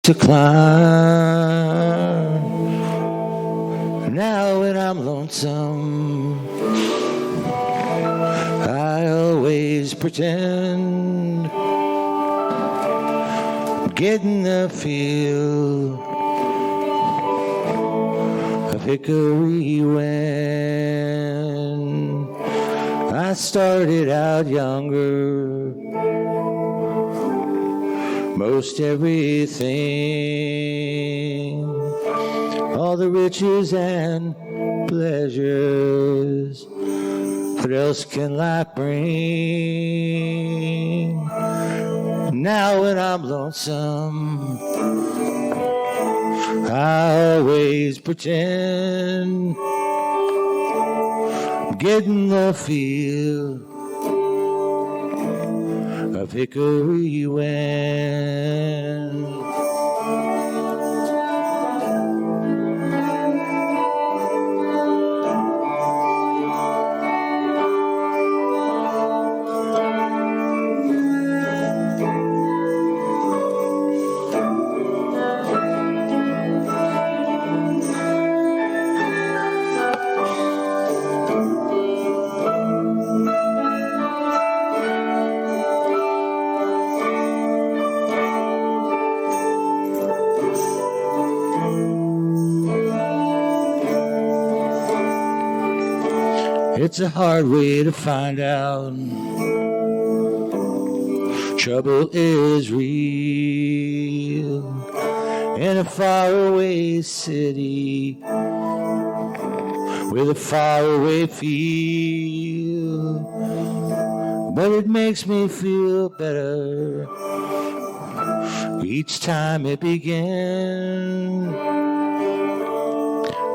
to climb. Now when I'm lonesome, I always pretend I'm getting the feel of hickory when I started out younger. Most everything, all the riches and pleasures, what else can life bring? Now when I'm lonesome, I always pretend I'm getting the feel of hickory when. It's a hard way to find out trouble is real in a faraway city with a faraway feel, but it makes me feel better each time it begins,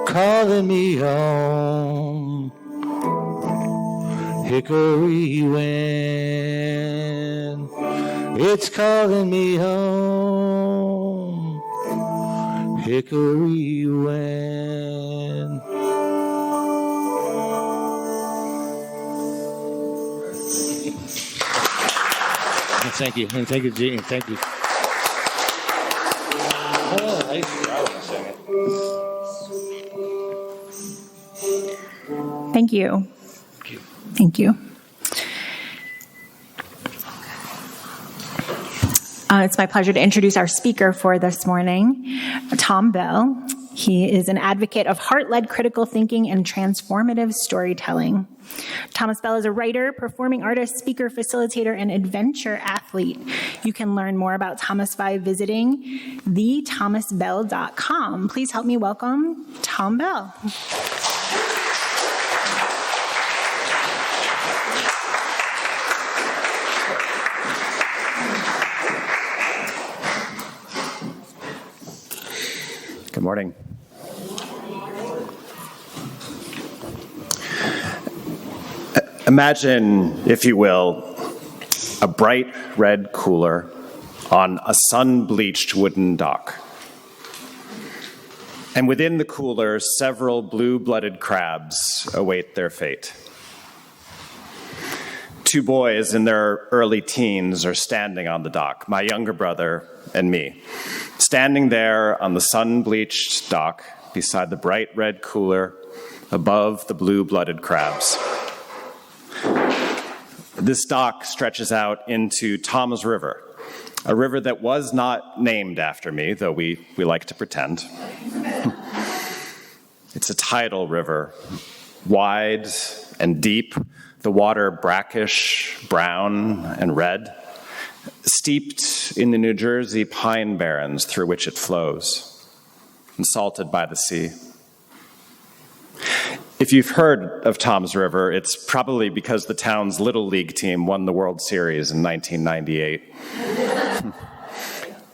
calling me home. Hickory when it's calling me home. Hickory when. Thank you. And thank you, Gene. Thank you. Oh, nice job singing. Thank you. Thank you. It's my pleasure to introduce our speaker for this morning, Tom Bell. He is an advocate of heart-led critical thinking and transformative storytelling. Thomas Bell is a writer, performing artist, speaker, facilitator, and adventure athlete. You can learn more about Thomas by visiting thethomasbell.com. Please help me welcome Tom Bell. Good morning. Imagine, if you will, a bright red cooler on a sun-bleached wooden dock. And within the cooler, several blue-blooded crabs await their fate. Two boys in their early teens are standing on the dock, my younger brother and me, standing there on the sun-bleached dock beside the bright red cooler above the blue-blooded crabs. This dock stretches out into Tom's River, a river that was not named after me, though we like to pretend. It's a tidal river, wide and deep, the water brackish, brown, and red, steeped in the New Jersey pine barrens through which it flows, and salted by the sea. If you've heard of Tom's River, it's probably because the town's Little League team won the World Series in 1998.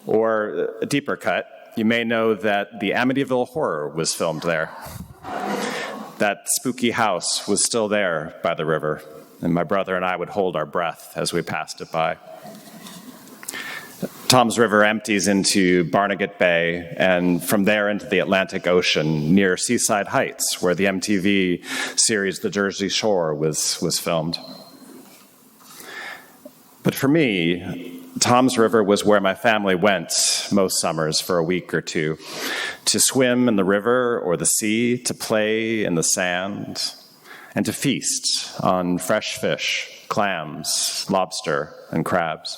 Or a deeper cut, you may know that the Amityville Horror was filmed there. That spooky house was still there by the river, and my brother and I would hold our breath as we passed it by. Tom's River empties into Barnegat Bay, and from there into the Atlantic Ocean near Seaside Heights, where the MTV series The Jersey Shore was filmed. But for me, Tom's River was where my family went most summers for a week or two, to swim in the river or the sea, to play in the sand, and to feast on fresh fish, clams, lobster, and crabs.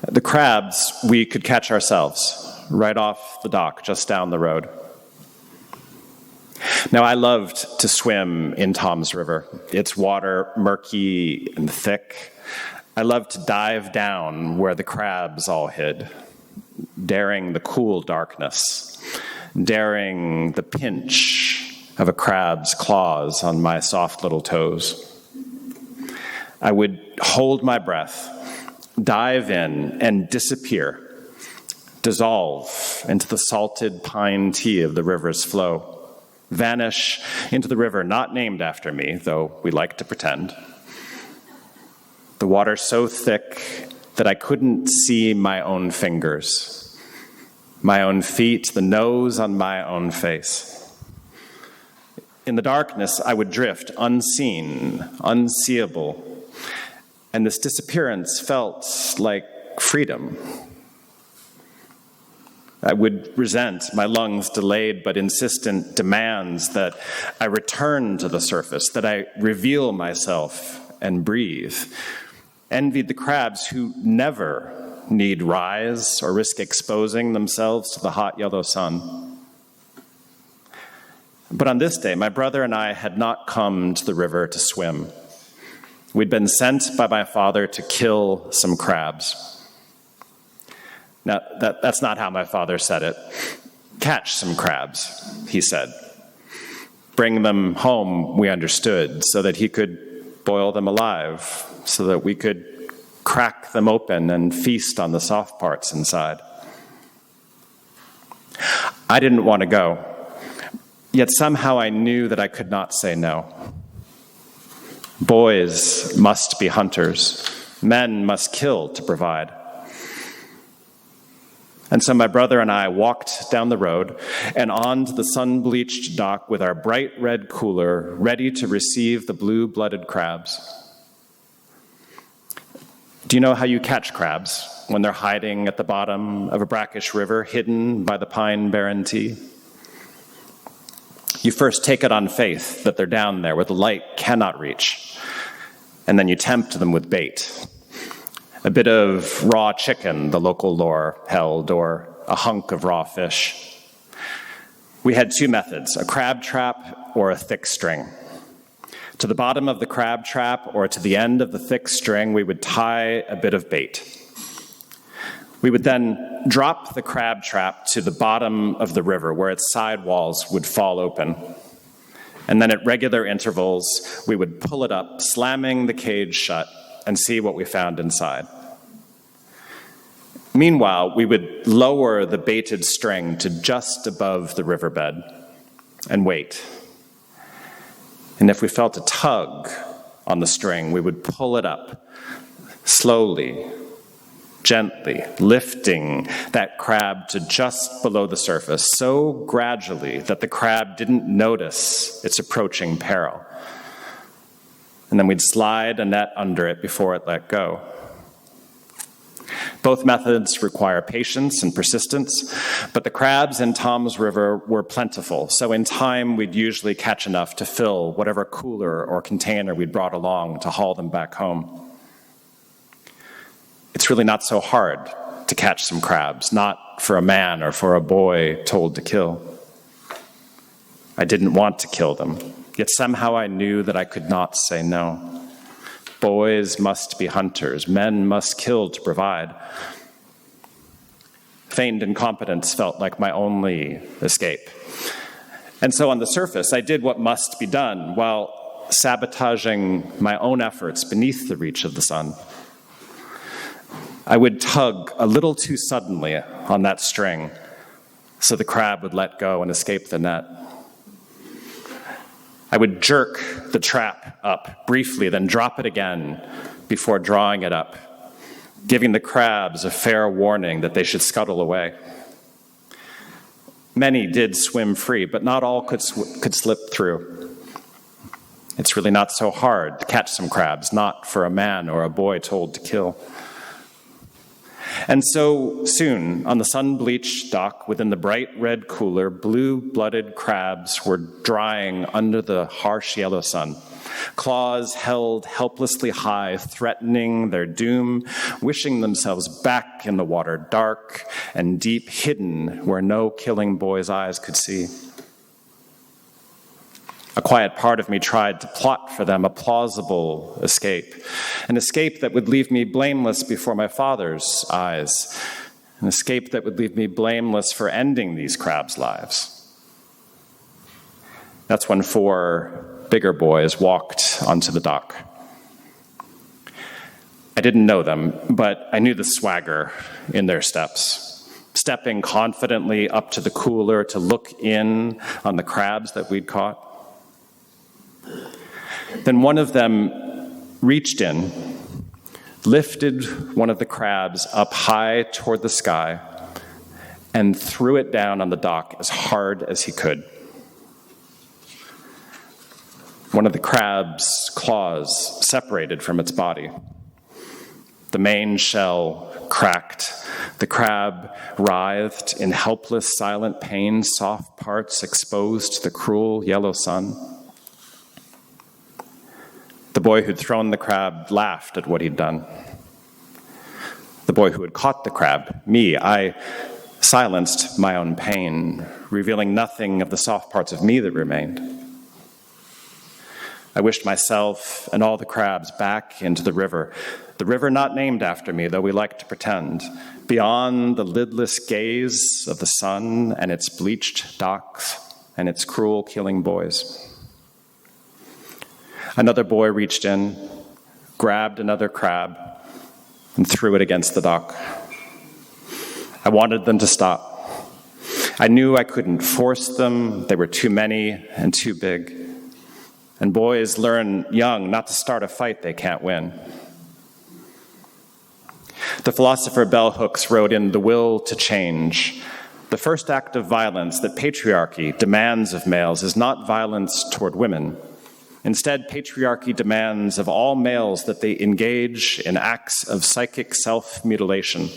The crabs we could catch ourselves, right off the dock just down the road. Now, I loved to swim in Tom's River. Its water murky and thick. I loved to dive down where the crabs all hid, daring the cool darkness, daring the pinch of a crab's claws on my soft little toes. I would hold my breath, dive in, and disappear, dissolve into the salted pine tea of the river's flow, vanish into the river not named after me, though we like to pretend. The water so thick that I couldn't see my own fingers, my own feet, the nose on my own face. In the darkness, I would drift, unseen, unseeable, and this disappearance felt like freedom. I would resent my lungs' delayed but insistent demands that I return to the surface, that I reveal myself and breathe. Envied the crabs who never need rise or risk exposing themselves to the hot yellow sun. But on this day, my brother and I had not come to the river to swim. We'd been sent by my father to kill some crabs. Now, that's not how my father said it. Catch some crabs, he said. Bring them home, we understood, so that he could boil them alive, so that we could crack them open and feast on the soft parts inside. I didn't want to go, yet somehow I knew that I could not say no. Boys must be hunters. Men must kill to provide. And so my brother and I walked down the road and onto the sun-bleached dock with our bright red cooler ready to receive the blue-blooded crabs. Do you know how you catch crabs when they're hiding at the bottom of a brackish river, hidden by the pine barren tea? You first take it on faith that they're down there where the light cannot reach, and then you tempt them with bait. A bit of raw chicken, the local lore held, or a hunk of raw fish. We had two methods, a crab trap or a thick string. To the bottom of the crab trap or to the end of the thick string, we would tie a bit of bait. We would then drop the crab trap to the bottom of the river where its side walls would fall open. And then at regular intervals, we would pull it up, slamming the cage shut, and see what we found inside. Meanwhile, we would lower the baited string to just above the riverbed and wait. And if we felt a tug on the string, we would pull it up, slowly, gently, lifting that crab to just below the surface, so gradually that the crab didn't notice its approaching peril. And then we'd slide a net under it before it let go. Both methods require patience and persistence, but the crabs in Tom's River were plentiful, so in time we'd usually catch enough to fill whatever cooler or container we'd brought along to haul them back home. It's really not so hard to catch some crabs, not for a man or for a boy told to kill. I didn't want to kill them. Yet somehow I knew that I could not say no. Boys must be hunters. Men must kill to provide. Feigned incompetence felt like my only escape. And so on the surface, I did what must be done while sabotaging my own efforts beneath the reach of the sun. I would tug a little too suddenly on that string so the crab would let go and escape the net. I would jerk the trap up briefly, then drop it again before drawing it up, giving the crabs a fair warning that they should scuttle away. Many did swim free, but not all could slip through. It's really not so hard to catch some crabs, not for a man or a boy told to kill. And so soon, on the sun-bleached dock within the bright red cooler, blue-blooded crabs were drying under the harsh yellow sun. Claws held helplessly high, threatening their doom, wishing themselves back in the water, dark and deep, hidden where no killing boy's eyes could see. A quiet part of me tried to plot for them a plausible escape, an escape that would leave me blameless before my father's eyes, an escape that would leave me blameless for ending these crabs' lives. That's when 4 bigger boys walked onto the dock. I didn't know them, but I knew the swagger in their steps, stepping confidently up to the cooler to look in on the crabs that we'd caught. Then one of them reached in, lifted one of the crabs up high toward the sky, and threw it down on the dock as hard as he could. One of the crab's claws separated from its body. The main shell cracked. The crab writhed in helpless, silent pain, soft parts exposed to the cruel yellow sun. The boy who'd thrown the crab laughed at what he'd done. The boy who had caught the crab, me, I silenced my own pain, revealing nothing of the soft parts of me that remained. I wished myself and all the crabs back into the river not named after me, though we like to pretend, beyond the lidless gaze of the sun and its bleached docks and its cruel killing boys. Another boy reached in, grabbed another crab, and threw it against the dock. I wanted them to stop. I knew I couldn't force them. They were too many and too big. And boys learn young not to start a fight they can't win. The philosopher Bell Hooks wrote in The Will to Change, the first act of violence that patriarchy demands of males is not violence toward women. Instead, patriarchy demands of all males that they engage in acts of psychic self-mutilation,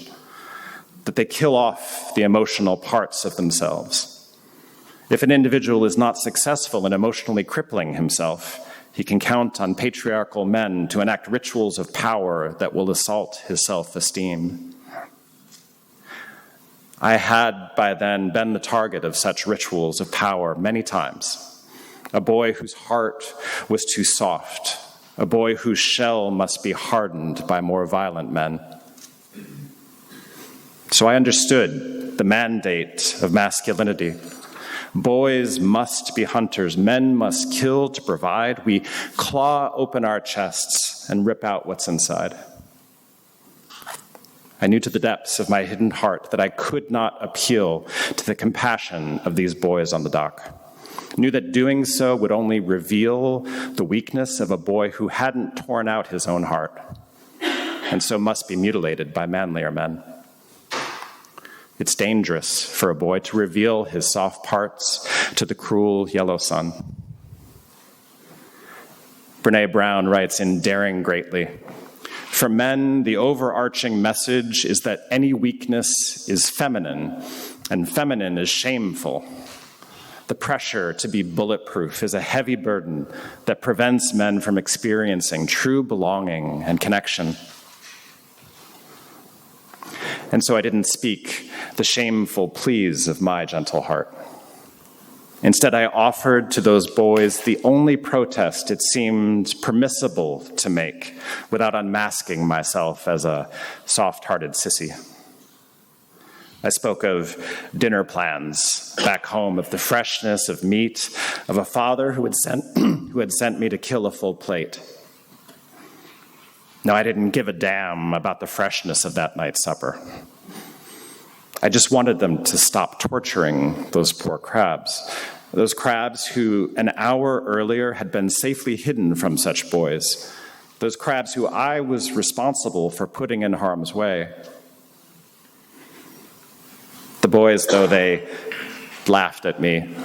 that they kill off the emotional parts of themselves. If an individual is not successful in emotionally crippling himself, he can count on patriarchal men to enact rituals of power that will assault his self-esteem. I had by then been the target of such rituals of power many times. A boy whose heart was too soft, a boy whose shell must be hardened by more violent men. So I understood the mandate of masculinity. Boys must be hunters, men must kill to provide. We claw open our chests and rip out what's inside. I knew to the depths of my hidden heart that I could not appeal to the compassion of these boys on the dock. Knew that doing so would only reveal the weakness of a boy who hadn't torn out his own heart, and so must be mutilated by manlier men. It's dangerous for a boy to reveal his soft parts to the cruel yellow sun. Brene Brown writes in Daring Greatly, "For men, the overarching message is that any weakness is feminine, and feminine is shameful. The pressure to be bulletproof is a heavy burden that prevents men from experiencing true belonging and connection." And so I didn't speak the shameful pleas of my gentle heart. Instead, I offered to those boys the only protest it seemed permissible to make without unmasking myself as a soft-hearted sissy. I spoke of dinner plans back home, of the freshness of meat, of a father who had sent me to kill a full plate. No, I didn't give a damn about the freshness of that night's supper. I just wanted them to stop torturing those poor crabs, those crabs who an hour earlier had been safely hidden from such boys, those crabs who I was responsible for putting in harm's way. The boys, though, they laughed at me,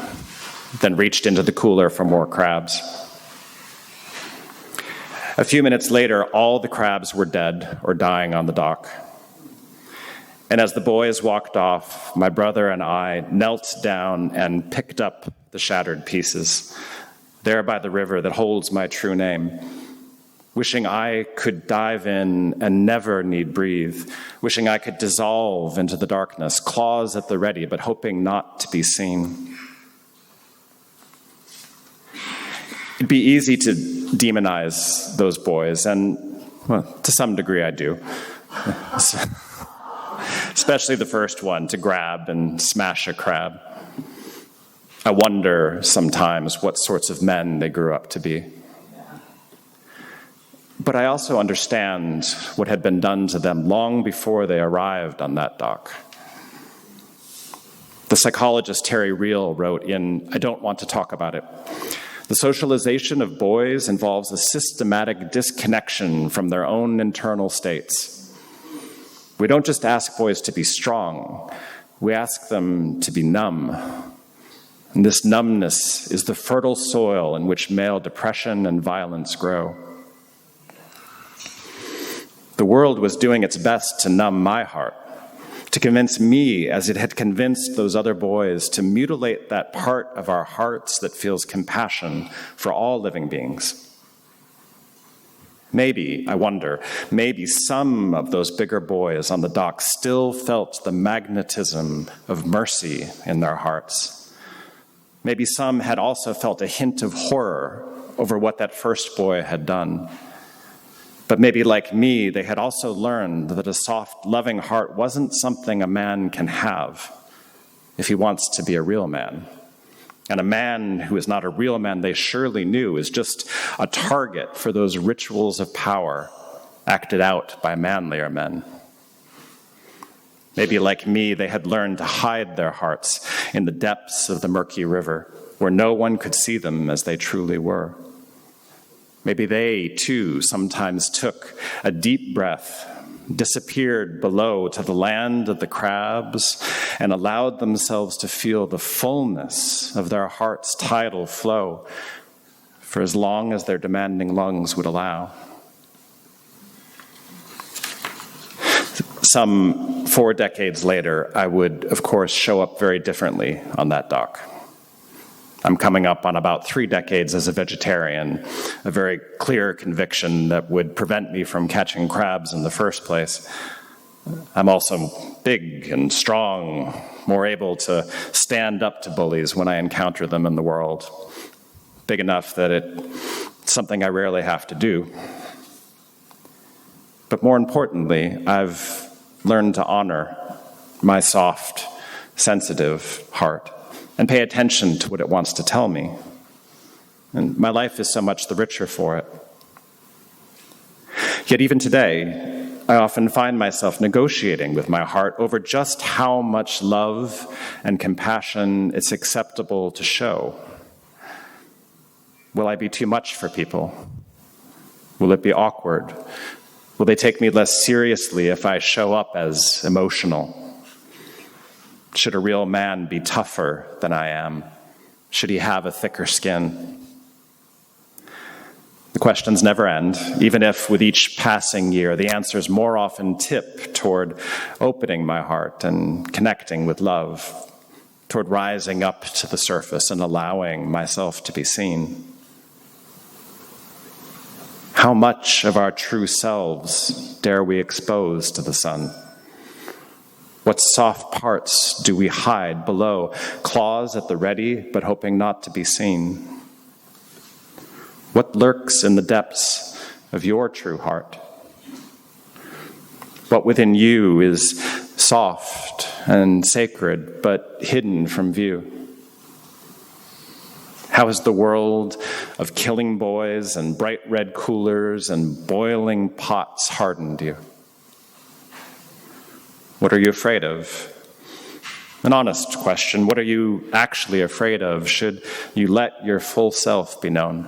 then reached into the cooler for more crabs. A few minutes later, all the crabs were dead or dying on the dock. And as the boys walked off, my brother and I knelt down and picked up the shattered pieces, there by the river that holds my true name, wishing I could dive in and never need breathe, wishing I could dissolve into the darkness, claws at the ready, but hoping not to be seen. It'd be easy to demonize those boys, and well, to some degree I do. Especially the first one, to grab and smash a crab. I wonder sometimes what sorts of men they grew up to be. But I also understand what had been done to them long before they arrived on that dock. The psychologist Terry Real wrote in I Don't Want to Talk About It, the socialization of boys involves a systematic disconnection from their own internal states. We don't just ask boys to be strong, we ask them to be numb. And this numbness is the fertile soil in which male depression and violence grow. The world was doing its best to numb my heart, to convince me, as it had convinced those other boys, to mutilate that part of our hearts that feels compassion for all living beings. Maybe, I wonder, maybe some of those bigger boys on the dock still felt the magnetism of mercy in their hearts. Maybe some had also felt a hint of horror over what that first boy had done. But maybe, like me, they had also learned that a soft, loving heart wasn't something a man can have if he wants to be a real man. And a man who is not a real man, they surely knew, is just a target for those rituals of power acted out by manlier men. Maybe, like me, they had learned to hide their hearts in the depths of the murky river, where no one could see them as they truly were. Maybe they, too, sometimes took a deep breath, disappeared below to the land of the crabs, and allowed themselves to feel the fullness of their heart's tidal flow for as long as their demanding lungs would allow. Some 4 decades later, I would, of course, show up very differently on that dock. I'm coming up on about 3 decades as a vegetarian, a very clear conviction that would prevent me from catching crabs in the first place. I'm also big and strong, more able to stand up to bullies when I encounter them in the world. Big enough that it's something I rarely have to do. But more importantly, I've learned to honor my soft, sensitive heart and pay attention to what it wants to tell me. And my life is so much the richer for it. Yet even today, I often find myself negotiating with my heart over just how much love and compassion it's acceptable to show. Will I be too much for people? Will it be awkward? Will they take me less seriously if I show up as emotional? Should a real man be tougher than I am? Should he have a thicker skin? The questions never end, even if with each passing year the answers more often tip toward opening my heart and connecting with love, toward rising up to the surface and allowing myself to be seen. How much of our true selves dare we expose to the sun? What soft parts do we hide below, claws at the ready, but hoping not to be seen? What lurks in the depths of your true heart? What within you is soft and sacred, but hidden from view? How has the world of killing boys and bright red coolers and boiling pots hardened you? What are you afraid of? An honest question. What are you actually afraid of? Should you let your full self be known?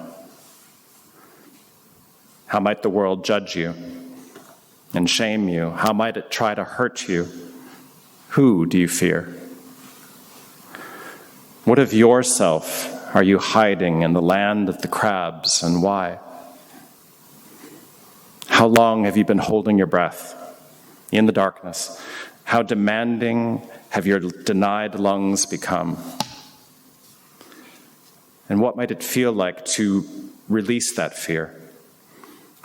How might the world judge you and shame you? How might it try to hurt you? Who do you fear? What of yourself are you hiding in the land of the crabs, and why? How long have you been holding your breath in the darkness? How demanding have your denied lungs become? And what might it feel like to release that fear?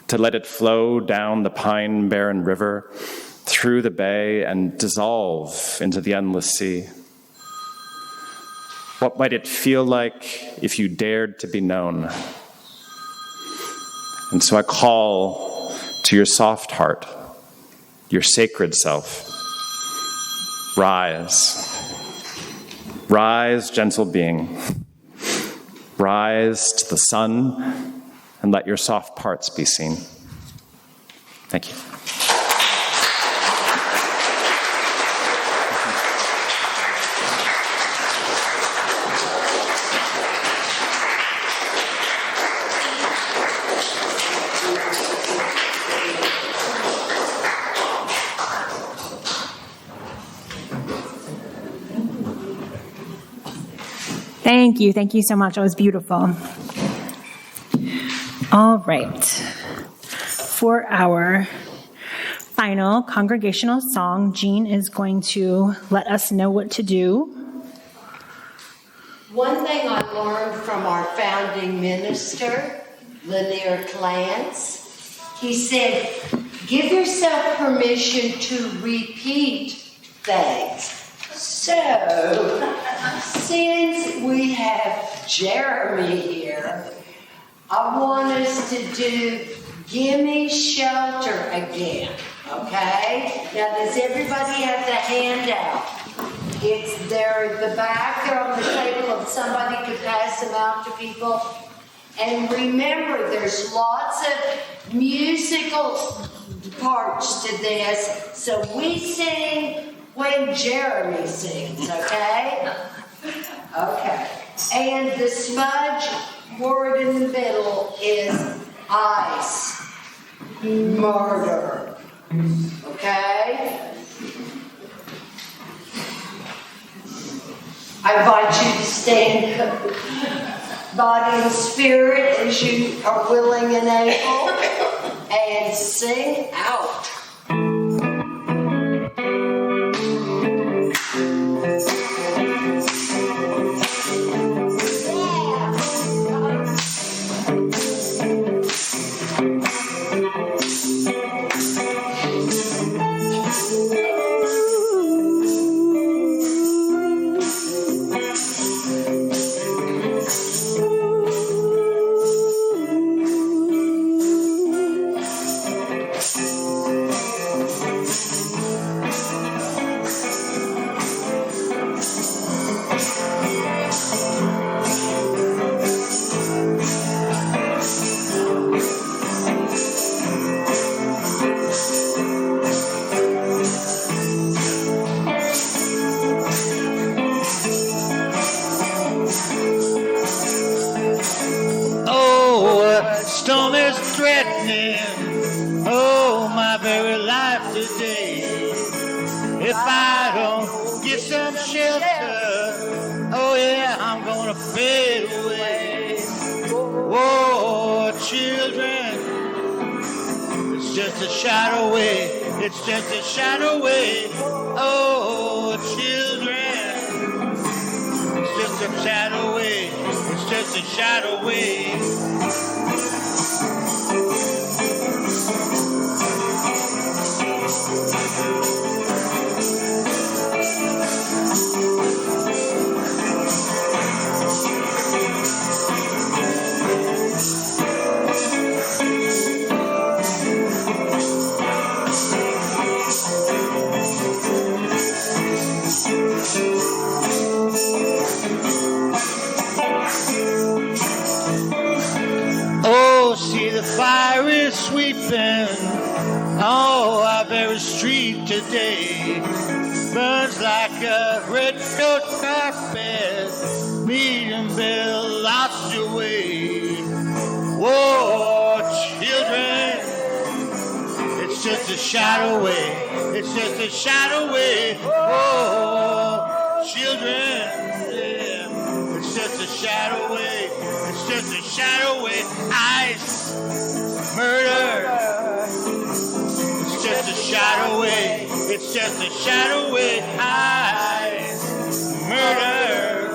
To let it flow down the pine-barren river, through the bay, and dissolve into the endless sea? What might it feel like if you dared to be known? And so I call to your soft heart, your sacred self. Rise. Rise, gentle being. Rise to the sun and let your soft parts be seen. Thank you. Thank you. Thank you so much. It was beautiful. All right. For our final congregational song, Jean is going to let us know what to do. One thing I learned from our founding minister, Lanier Clance, he said, give yourself permission to repeat things. So, since we have Jeremy here, I want us to do Gimme Shelter again, okay? Now, does everybody have the handout? It's there at the back, they're on the table, if somebody could pass them out to people. And remember, there's lots of musical parts to this, so we sing when Jeremy sings, okay? Okay. And the smudge word in the middle is ice. Murder. Okay? I invite you to stand body and spirit as you are willing and able and sing out. Storm is threatening, oh, my very life today. If I don't get some shelter, oh yeah, I'm gonna fade away. Whoa, children, it's just a shadow away, it's just a shadow away. Oh, children, it's just a shadow away, it's just a shadow away. Oh, see the fire is sweeping oh, our very street today. Burns like a red coat carpet, medium bell lost your way. Whoa, children, it's just a shadow away, it's just a shadow away. Whoa, children, yeah, it's just a shadow away, it's just a shadow away. Ice, murder, it's just a shadow away, It's just a shadow with eyes. Murder.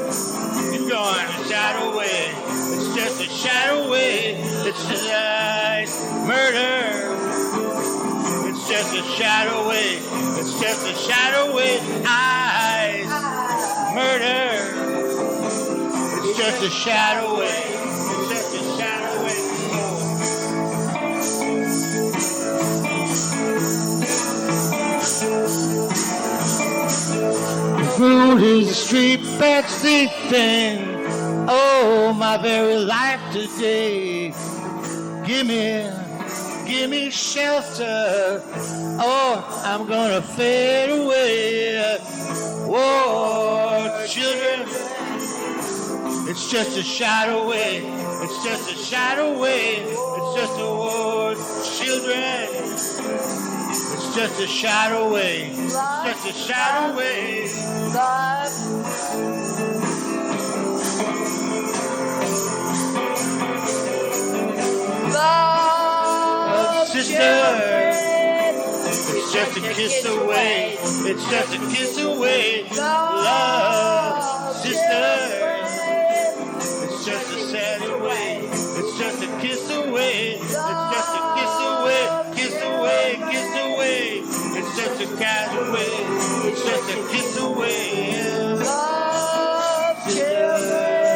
It's going a shadow way. It's just a shadow way. It's just eyes. Murder. It's just a shadow way. It's just a shadow with eyes. Murder. It's just a shadow way. It's just a shadow way. Food is the street bed sleeping. Oh, my very life today. Give me shelter, or I'm gonna fade away. Whoa, children, it's just a shadow way. It's just a shadow way. It's just a word, children. It's just a shadow way. It's just a shadow way. Love, sister. It's just a kiss away. It's just a kiss away. Love, sister. It's just a sad away. It's just a kiss away. It's just a kiss away. Kiss away, kiss away. It's just a cat away. It's just a kiss away. Love, children.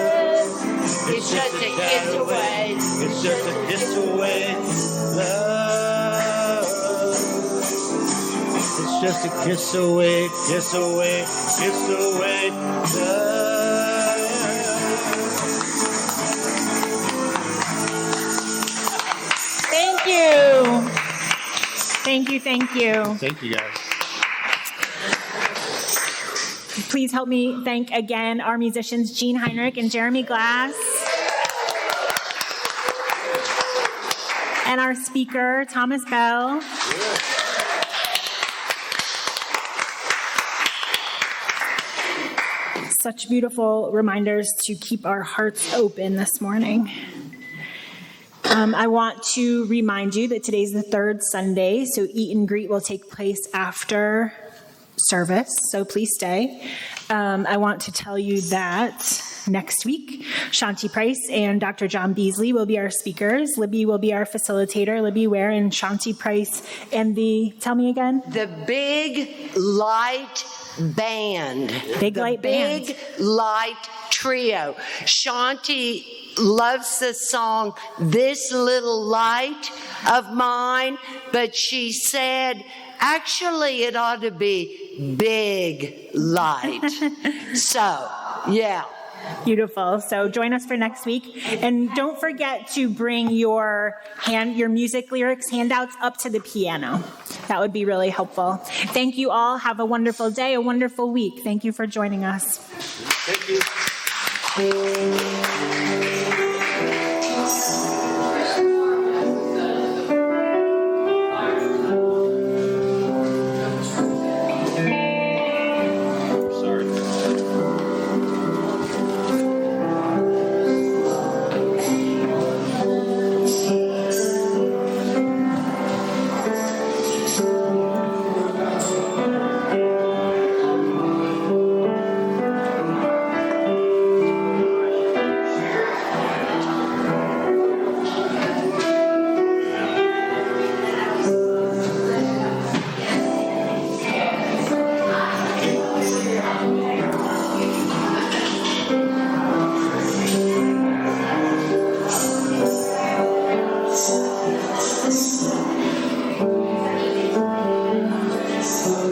It's just a kiss away. It's just a kiss away. Love. It's just a kiss away, kiss away, kiss away. Love. Thank you. Thank you, thank you. Thank you, guys. Please help me thank again our musicians, Gene Heinrich and Jeremy Glass. And our speaker, Thomas Bell. Such beautiful reminders to keep our hearts open this morning. I want to remind you that today's the third Sunday, so eat and greet will take place after service, so please stay. I want to tell you that next week, Shanti Price and Dr. John Beasley will be our speakers. Libby will be our facilitator. Libby Ware and Shanti Price and tell me again? The Big Light Band. Big Light Band. Big Light Trio. Shanti loves the song This Little Light of Mine, but she said, actually, it ought to be Big Light. So, yeah. Beautiful. So join us for next week. And don't forget to bring your music lyrics handouts up to the piano. That would be really helpful. Thank you all. Have a wonderful day, a wonderful week. Thank you for joining us. Thank you.